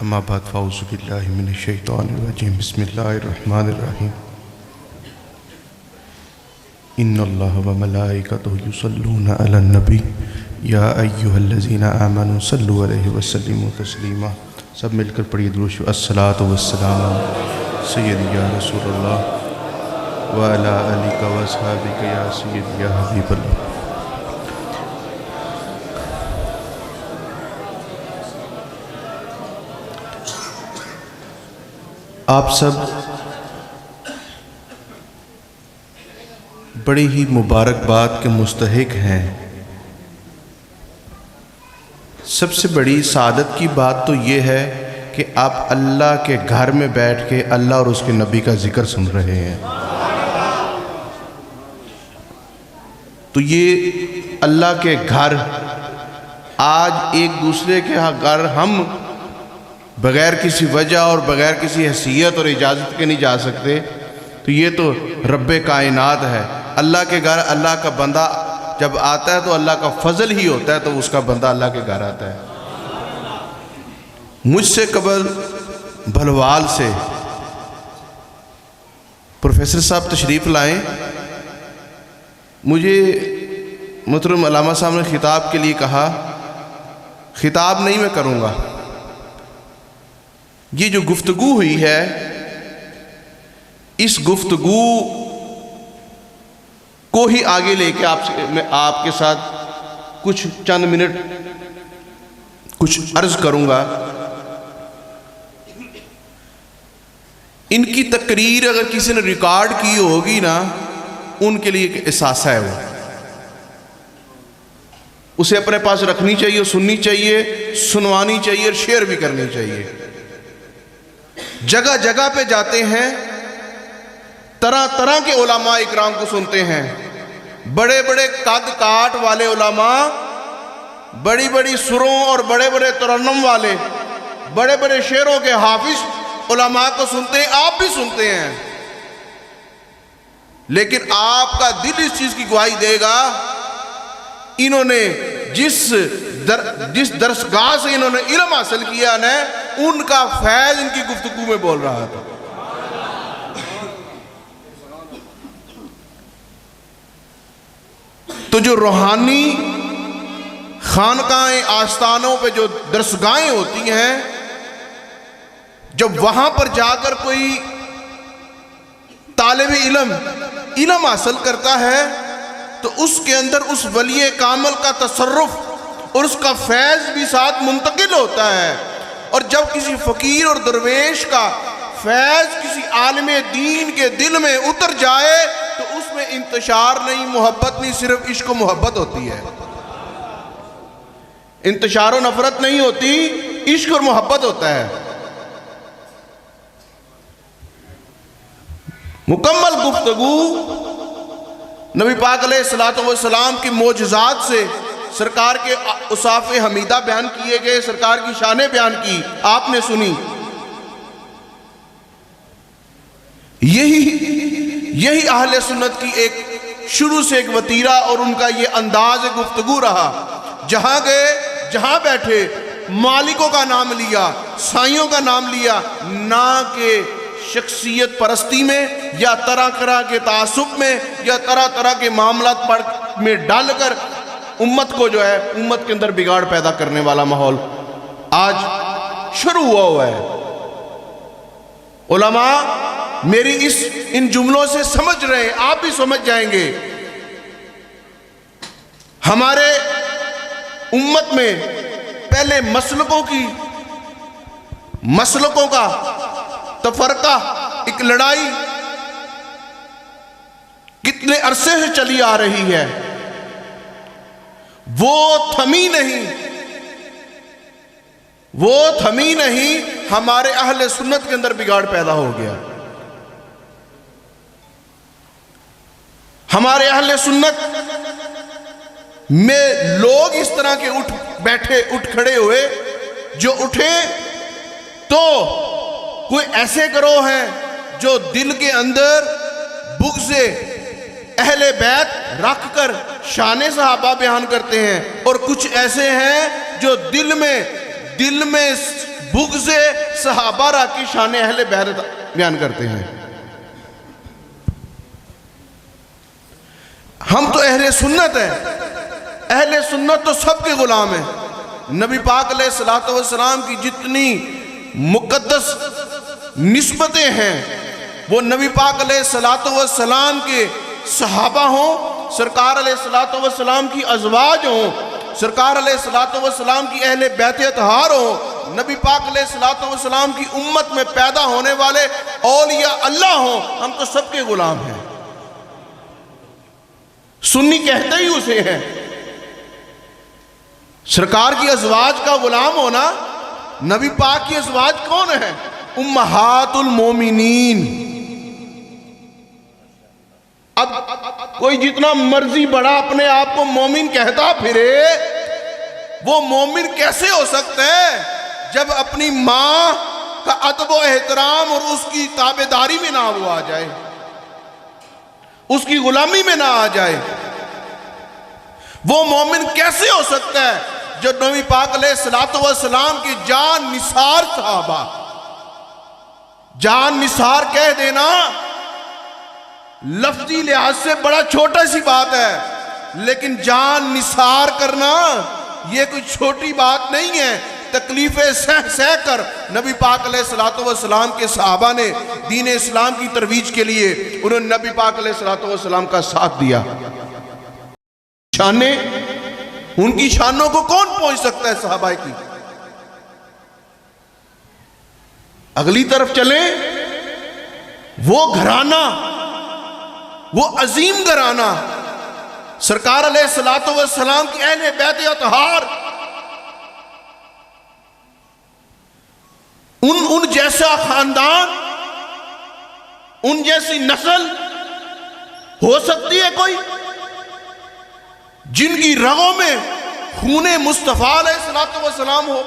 اما بعد فاعوذ باللہ من الشیطان الرجیم بسم اللہ الرحمن الرحیم ان اللہ وملائکتہ یصلون علی النبی یا ایہا الذین آمنوا صلوا علیہ وسلموا تسلیما. سب مل کر پڑھیے درود شریف. الصلاۃ والسلام سیدی یا رسول اللہ وعلی آلک واصحابک یا سیدی یا حبیب اللہ. آپ سب بڑی ہی مبارکباد کے مستحق ہیں. سب سے بڑی سعادت کی بات تو یہ ہے کہ آپ اللہ کے گھر میں بیٹھ کے اللہ اور اس کے نبی کا ذکر سن رہے ہیں. تو یہ اللہ کے گھر، آج ایک دوسرے کے گھر ہم بغیر کسی وجہ اور بغیر کسی حیثیت اور اجازت کے نہیں جا سکتے. تو یہ تو رب کائنات ہے. اللہ کے گھر اللہ کا بندہ جب آتا ہے تو اللہ کا فضل ہی ہوتا ہے، تو اس کا بندہ اللہ کے گھر آتا ہے. مجھ سے قبل بھلوال سے پروفیسر صاحب تشریف لائیں. مجھے محترم علامہ صاحب نے خطاب کے لیے کہا. خطاب نہیں میں کروں گا، یہ جو گفتگو ہوئی ہے اس گفتگو کو ہی آگے لے کے میں آپ کے ساتھ کچھ چند منٹ کچھ عرض کروں گا. ان کی تقریر اگر کسی نے ریکارڈ کی ہوگی نا، ان کے لیے ایک احساس ہے، وہ اسے اپنے پاس رکھنی چاہیے، سننی چاہیے، سنوانی چاہیے اور شیئر بھی کرنی چاہیے. جگہ جگہ پہ جاتے ہیں، طرح طرح کے علماء اکرام کو سنتے ہیں. بڑے بڑے قد کاٹ والے علماء، بڑی بڑی سروں اور بڑے بڑے ترنم والے، بڑے بڑے شعروں کے حافظ علماء کو سنتے ہیں. آپ بھی سنتے ہیں، لیکن آپ کا دل اس چیز کی گواہی دے گا انہوں نے جس درسگاہ سے انہوں نے علم حاصل کیا نا، ان کا فیض ان کی گفتگو میں بول رہا تھا. تو جو روحانی خانقاہیں آستانوں پہ جو درسگاہیں ہوتی ہیں، جب وہاں پر جا کر کوئی طالب علم حاصل کرتا ہے تو اس کے اندر اس ولی کامل کا تصرف اور اس کا فیض بھی ساتھ منتقل ہوتا ہے. اور جب کسی فقیر اور درویش کا فیض کسی عالم دین کے دل میں اتر جائے تو اس میں انتشار نہیں، محبت نہیں، صرف عشق و محبت ہوتی ہے. انتشار و نفرت نہیں ہوتی، عشق اور محبت ہوتا ہے. مکمل گفتگو نبی پاک علیہ السلام کی معجزات سے، سرکار کے اوصاف حمیدہ بیان کیے گئے، سرکار کی شانیں بیان کی، آپ نے سنی. یہی اہل سنت کی ایک شروع سے ایک وتیرہ اور ان کا یہ انداز گفتگو رہا. جہاں گئے، جہاں بیٹھے، مالکوں کا نام لیا، سائیوں کا نام لیا، نہ کہ شخصیت پرستی میں یا طرح طرح کے تعصب میں یا طرح طرح کے معاملات میں ڈال کر امت کو جو ہے، امت کے اندر بگاڑ پیدا کرنے والا ماحول آج شروع ہوا ہے. علماء میری ان جملوں سے سمجھ رہے ہیں، آپ بھی سمجھ جائیں گے. ہمارے امت میں پہلے مسلکوں کا تفرقہ، ایک لڑائی کتنے عرصے سے چلی آ رہی ہے، وہ تھمی نہیں. ہمارے اہل سنت کے اندر بگاڑ پیدا ہو گیا. ہمارے اہل سنت میں لوگ اس طرح کے اٹھ کھڑے ہوئے، جو اٹھے تو کوئی ایسے گروہ ہیں جو دل کے اندر بغض اہل بیت رکھ کر شان صحابہ بیان کرتے ہیں، اور کچھ ایسے ہیں جو دل میں بغض صحابہ را کی شان اہل بیت بیان کرتے ہیں. ہم تو اہل سنت ہیں. اہل سنت تو سب کے غلام ہیں. نبی پاک علیہ الصلوۃ والسلام کی جتنی مقدس نسبتیں ہیں وہ نبی پاک علیہ الصلوۃ والسلام کے صحابہ ہوں، سرکار علیہ الصلوۃ والسلام کی ازواج ہوں، سرکار علیہ الصلوۃ والسلام کی اہل بیت اطہار ہوں، نبی پاک علیہ الصلوۃ والسلام کی امت میں پیدا ہونے والے اولیاء اللہ ہوں، ہم تو سب کے غلام ہیں. سنی کہتے ہی اسے ہیں. سرکار کی ازواج کا غلام ہونا. نبی پاک کی ازواج کون ہیں؟ امہات المومنین. اب کوئی جتنا مرضی بڑا اپنے آپ کو مومن کہتا پھرے، وہ مومن کیسے ہو سکتا ہے جب اپنی ماں کا ادب و احترام اور اس کی تابعداری میں نہ وہ آ جائے، اس کی غلامی میں نہ آ جائے؟ وہ مومن کیسے ہو سکتا ہے جو نبی پاک علیہ الصلوۃ والسلام کی جان نثار صحابہ. جان نثار کہہ دینا لفظی لحاظ سے بڑا چھوٹا سی بات ہے، لیکن جان نثار کرنا یہ کوئی چھوٹی بات نہیں ہے. تکلیفیں سہ کر نبی پاک علیہ الصلوۃ والسلام کے صحابہ نے دین اسلام کی ترویج کے لیے انہوں نے نبی پاک علیہ الصلوۃ والسلام کا ساتھ دیا. شانیں ان کی شانوں کو کون پہنچ سکتا ہے صحابہ کی؟ اگلی طرف چلیں، وہ گھرانہ، وہ عظیم گھرانہ، سرکار علیہ الصلوۃ والسلام کی اہل بیت اطہار، ان جیسا خاندان، ان جیسی نسل ہو سکتی ہے کوئی جن کی رگوں میں خون مصطفیٰ علیہ الصلوۃ والسلام ہو؟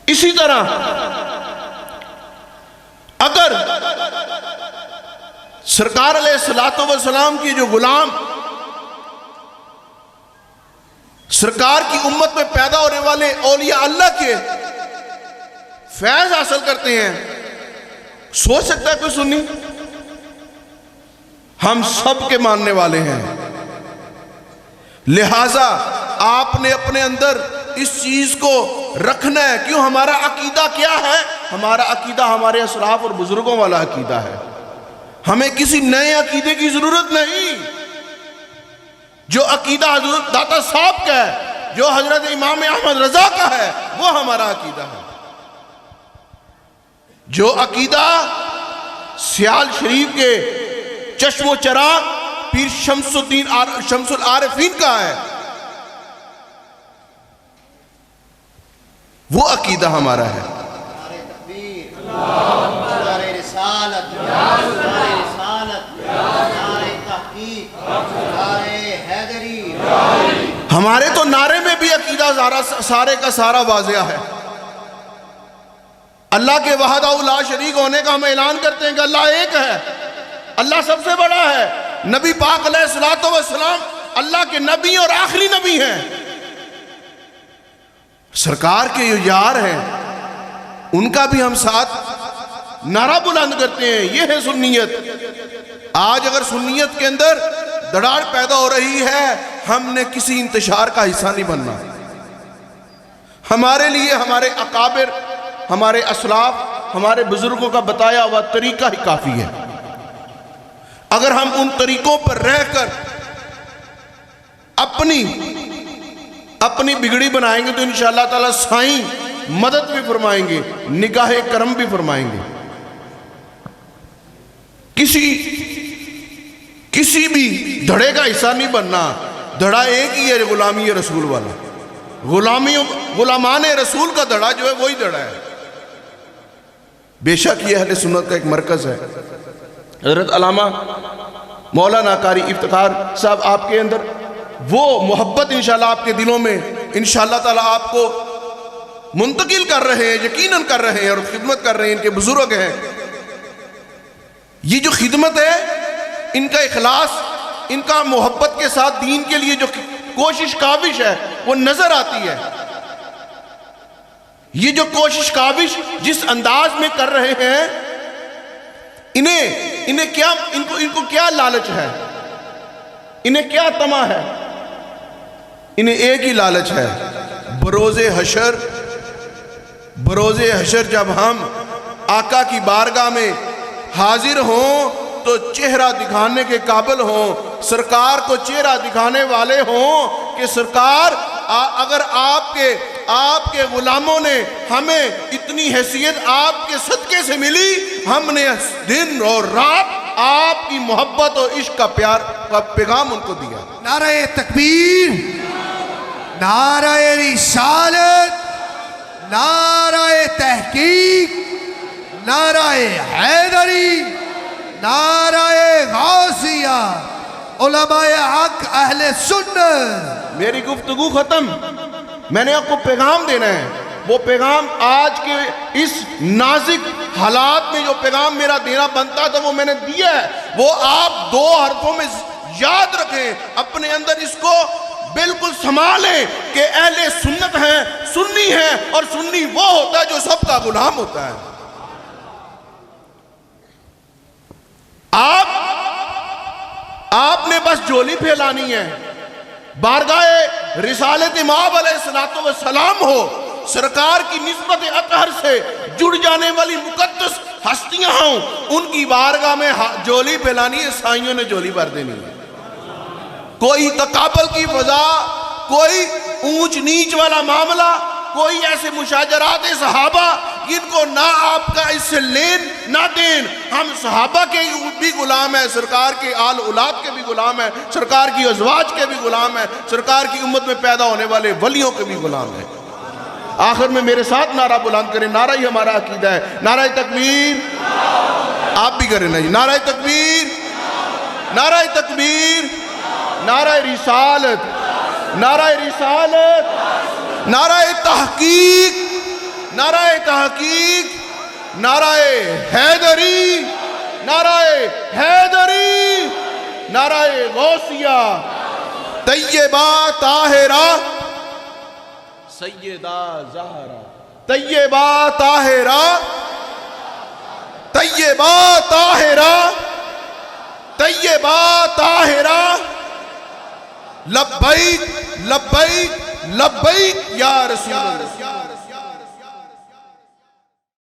اسی طرح اگر سرکار علیہ الصلوۃ والسلام کی جو غلام سرکار کی امت میں پیدا ہونے والے اولیاء اللہ کے فیض حاصل کرتے ہیں، سوچ سکتا ہے کوئی سنی؟ ہم سب کے ماننے والے ہیں. لہٰذا آپ نے اپنے اندر اس چیز کو رکھنا ہے. کیوں؟ ہمارا عقیدہ کیا ہے؟ ہمارا عقیدہ ہمارے اسلاف اور بزرگوں والا عقیدہ ہے. ہمیں کسی نئے عقیدے کی ضرورت نہیں. جو عقیدہ حضرت داتا صاحب کا ہے، جو حضرت امام احمد رضا کا ہے، وہ ہمارا عقیدہ ہے. جو عقیدہ سیال شریف کے چشم و چراغ پیر شمس العارفین کا ہے، وہ عقیدہ ہمارا ہے. ہمارے تو نعرے میں بھی عقیدہ سارے کا سارا واضح ہے. اللہ کے وحدہ لا شریک ہونے کا ہم اعلان کرتے ہیں کہ اللہ ایک ہے، اللہ سب سے بڑا ہے. نبی پاک علیہ الصلوۃ والسلام اللہ کے نبی اور آخری نبی ہیں. سرکار کے جو یار ہیں ان کا بھی ہم ساتھ نعرہ بلند کرتے ہیں. یہ ہے سنیت. آج اگر سنیت کے اندر دڑاڑ پیدا ہو رہی ہے، ہم نے کسی انتشار کا حصہ نہیں بننا. ہمارے لیے ہمارے اکابر، ہمارے اسلاف، ہمارے بزرگوں کا بتایا ہوا طریقہ ہی کافی ہے. اگر ہم ان طریقوں پر رہ کر اپنی بگڑی بنائیں گے تو انشاءاللہ تعالی سائیں مدد بھی فرمائیں گے، نگاہ کرم بھی فرمائیں گے. کسی بھی دھڑے کا حصہ نہیں بننا. دھڑا ایک ہی ہے، غلامی رسول والا. غلامان رسول کا دھڑا جو ہے وہی دھڑا ہے. بے شک یہ اہل سنت کا ایک مرکز ہے. حضرت علامہ مولانا قاری افتخار صاحب آپ کے اندر وہ محبت انشاءاللہ آپ کے دلوں میں انشاءاللہ تعالی آپ کو منتقل کر رہے ہیں، یقیناً کر رہے ہیں اور خدمت کر رہے ہیں. ان کے بزرگ ہیں. یہ جو خدمت ہے، ان کا اخلاص ان کا محبت کے ساتھ دین کے لیے جو کوشش کاوش ہے وہ نظر آتی ہے. یہ جو کوشش کاوش جس انداز میں کر رہے ہیں، انہیں کیا، ان کو کیا لالچ ہے، انہیں کیا طمع ہے؟ انہیں ایک ہی لالچ ہے، بروز حشر جب ہم آقا کی بارگاہ میں حاضر ہوں تو چہرہ دکھانے کے قابل ہوں، سرکار کو چہرہ دکھانے والے ہوں کہ سرکار اگر آپ کے غلاموں نے ہمیں اتنی حیثیت آپ کے صدقے سے ملی، ہم نے دن اور رات آپ کی محبت اور عشق کا پیغام ان کو دیا. نعرہ تکبیر، نعرہ رسالت، نعرہ تحقیق، نعرہ حیدری، نعرہ غوثیہ، علماء حق اہل سنت. میری گفتگو ختم. میں نے آپ کو پیغام دینا ہے. وہ پیغام آج کے اس نازک حالات میں جو پیغام میرا دینا بنتا تھا وہ میں نے دیا ہے. وہ آپ 2 حرفوں میں یاد رکھیں، اپنے اندر اس کو بالکل سنبھالیں کہ اہل سنت ہیں، سنی ہیں، اور سنی وہ ہوتا ہے جو سب کا غلام ہوتا ہے. آپ نے بس جولی پھیلانی ہے. بارگاہ رسالت مآب علیہ السلام ہو، سرکار کی نسبت اطہر سے جڑ جانے والی مقدس ہستیاں ہوں، ان کی بارگاہ میں جولی پھیلانی ہے، سائیوں نے جولی بھر دینی ہے. کوئی تقابل کی فضا، کوئی اونچ نیچ والا معاملہ، کوئی ایسے مشاجرات صحابہ جن کو نہ آپ کا اس سے لین نہ دین. ہم صحابہ کے بھی غلام ہیں، سرکار کے آل اولاد کے بھی غلام ہیں، سرکار کی ازواج کے بھی غلام ہیں، سرکار کی امت میں پیدا ہونے والے ولیوں کے بھی غلام ہیں. آخر میں میرے ساتھ نعرہ بلند کریں، نعرہ ہی ہمارا عقیدہ ہے. نعرہ تکبیر، آپ بھی کریں نا جی. نعرہ تکبیر، نعرہ تکبیر، نعرہ رسالت، نعرہ رسالت، نعرہ تحقیق، نعرہ تحقیق، نعرہ حیدری، نعرہ حیدری، نعرہ غوثیہ. طیبہ طاہرہ سیدہ زہرا، طیبہ طاہرہ، طیبہ طاہرہ، طیبہ طاہرہ، لبیک لبیک لبیک یا رسول اللہ.